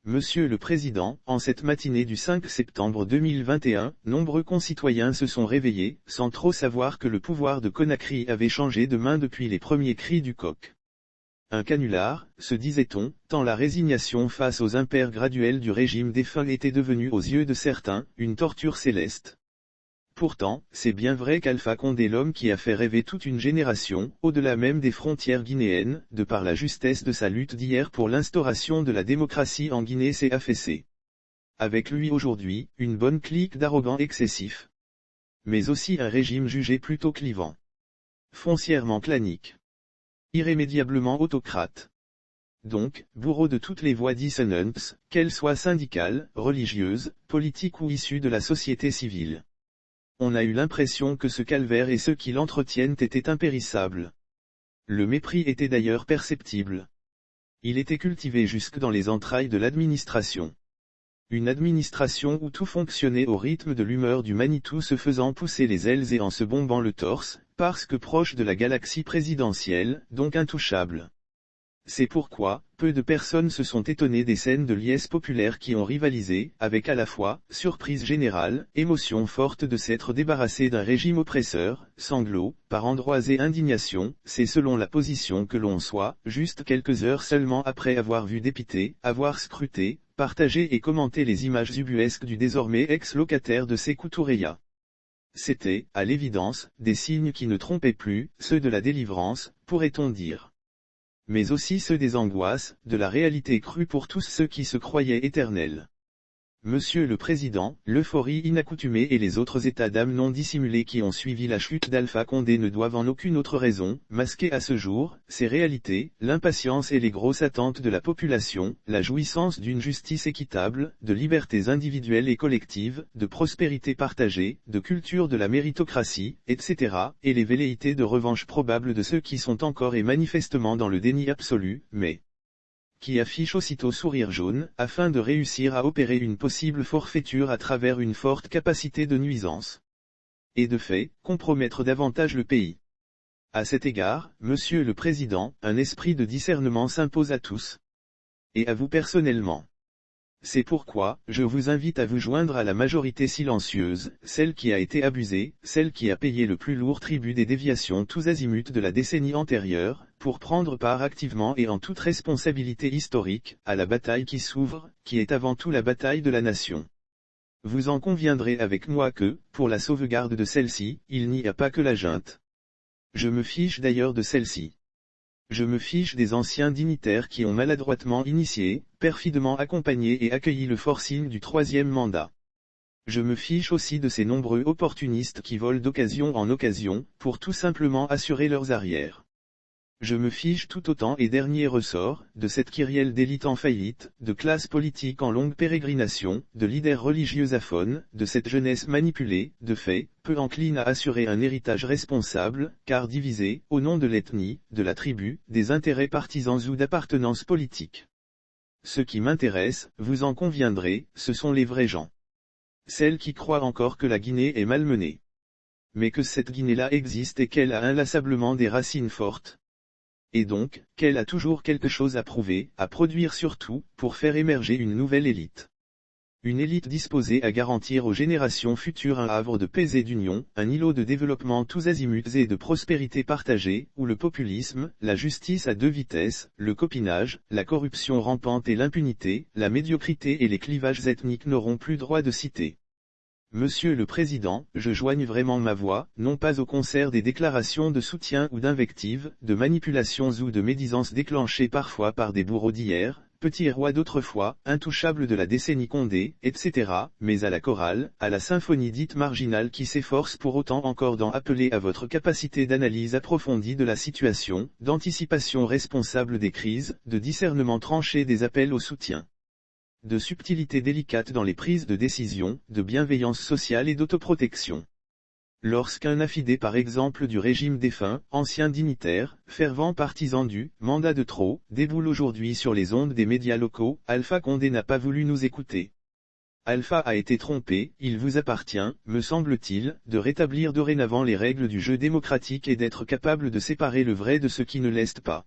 Monsieur le Président, en cette matinée du 5 septembre 2021, nombreux concitoyens se sont réveillés, sans trop savoir que le pouvoir de Conakry avait changé de main depuis les premiers cris du coq. Un canular, se disait-on, tant la résignation face aux impairs graduels du régime défunt était devenue aux yeux de certains, une torture céleste. Pourtant, c'est bien vrai qu'Alpha Condé, l'homme qui a fait rêver toute une génération, au-delà même des frontières guinéennes, de par la justesse de sa lutte d'hier pour l'instauration de la démocratie en Guinée, s'est affaissé. Avec lui aujourd'hui, une bonne clique d'arrogants excessifs. Mais aussi un régime jugé plutôt clivant. Foncièrement clanique. Irrémédiablement autocrate. Donc, bourreau de toutes les voies dissonantes, qu'elles soient syndicales, religieuses, politiques ou issues de la société civile. On a eu l'impression que ce calvaire et ceux qui l'entretiennent étaient impérissables. Le mépris était d'ailleurs perceptible. Il était cultivé jusque dans les entrailles de l'administration. Une administration où tout fonctionnait au rythme de l'humeur du Manitou, se faisant pousser les ailes et en se bombant le torse, parce que proche de la galaxie présidentielle, donc intouchable. C'est pourquoi, peu de personnes se sont étonnées des scènes de liesse populaire qui ont rivalisé, avec à la fois, surprise générale, émotion forte de s'être débarrassé d'un régime oppresseur, sanglots, par endroits et indignation, c'est selon la position que l'on soit, juste quelques heures seulement après avoir vu dépiter, avoir scruté, partagé et commenté les images ubuesques du désormais ex-locataire de Sékou Toureya. C'était, à l'évidence, des signes qui ne trompaient plus, ceux de la délivrance, pourrait-on dire. Mais aussi ceux des angoisses, de la réalité crue pour tous ceux qui se croyaient éternels. Monsieur le Président, l'euphorie inaccoutumée et les autres états d'âme non dissimulés qui ont suivi la chute d'Alpha Condé ne doivent en aucune autre raison, masquer à ce jour, ces réalités, l'impatience et les grosses attentes de la population, la jouissance d'une justice équitable, de libertés individuelles et collectives, de prospérité partagée, de culture de la méritocratie, etc., et les velléités de revanche probables de ceux qui sont encore et manifestement dans le déni absolu, mais qui affiche aussitôt sourire jaune, afin de réussir à opérer une possible forfaiture à travers une forte capacité de nuisance. Et de fait, compromettre davantage le pays. À cet égard, Monsieur le Président, un esprit de discernement s'impose à tous. Et à vous personnellement. C'est pourquoi, je vous invite à vous joindre à la majorité silencieuse, celle qui a été abusée, celle qui a payé le plus lourd tribut des déviations tous azimuts de la décennie antérieure, pour prendre part activement et en toute responsabilité historique, à la bataille qui s'ouvre, qui est avant tout la bataille de la nation. Vous en conviendrez avec moi que, pour la sauvegarde de celle-ci, il n'y a pas que la junte. Je me fiche d'ailleurs de celle-ci. Je me fiche des anciens dignitaires qui ont maladroitement initié, perfidement accompagné et accueilli le forcing du troisième mandat. Je me fiche aussi de ces nombreux opportunistes qui volent d'occasion en occasion, pour tout simplement assurer leurs arrières. Je me fiche tout autant et dernier ressort, de cette kyrielle d'élite en faillite, de classe politique en longue pérégrination, de leaders religieux aphones, de cette jeunesse manipulée, de fait, peu encline à assurer un héritage responsable, car divisée, au nom de l'ethnie, de la tribu, des intérêts partisans ou d'appartenance politique. Ce qui m'intéresse, vous en conviendrez, ce sont les vrais gens. Celles qui croient encore que la Guinée est malmenée. Mais que cette Guinée-là existe et qu'elle a inlassablement des racines fortes. Et donc, qu'elle a toujours quelque chose à prouver, à produire surtout, pour faire émerger une nouvelle élite. Une élite disposée à garantir aux générations futures un havre de paix et d'union, un îlot de développement tous azimuts et de prospérité partagée, où le populisme, la justice à deux vitesses, le copinage, la corruption rampante et l'impunité, la médiocrité et les clivages ethniques n'auront plus droit de citer. Monsieur le Président, je joigne vraiment ma voix, non pas au concert des déclarations de soutien ou d'invectives, de manipulations ou de médisances déclenchées parfois par des bourreaux d'hier, petits rois d'autrefois, intouchables de la décennie Condé, etc., mais à la chorale, à la symphonie dite marginale qui s'efforce pour autant encore d'en appeler à votre capacité d'analyse approfondie de la situation, d'anticipation responsable des crises, de discernement tranché des appels au soutien. De subtilité délicate dans les prises de décision, de bienveillance sociale et d'autoprotection. Lorsqu'un affidé par exemple du régime défunt, ancien dignitaire, fervent partisan du « mandat de trop », déboule aujourd'hui sur les ondes des médias locaux, Alpha Condé n'a pas voulu nous écouter. Alpha a été trompé, il vous appartient, me semble-t-il, de rétablir dorénavant les règles du jeu démocratique et d'être capable de séparer le vrai de ce qui ne l'est pas.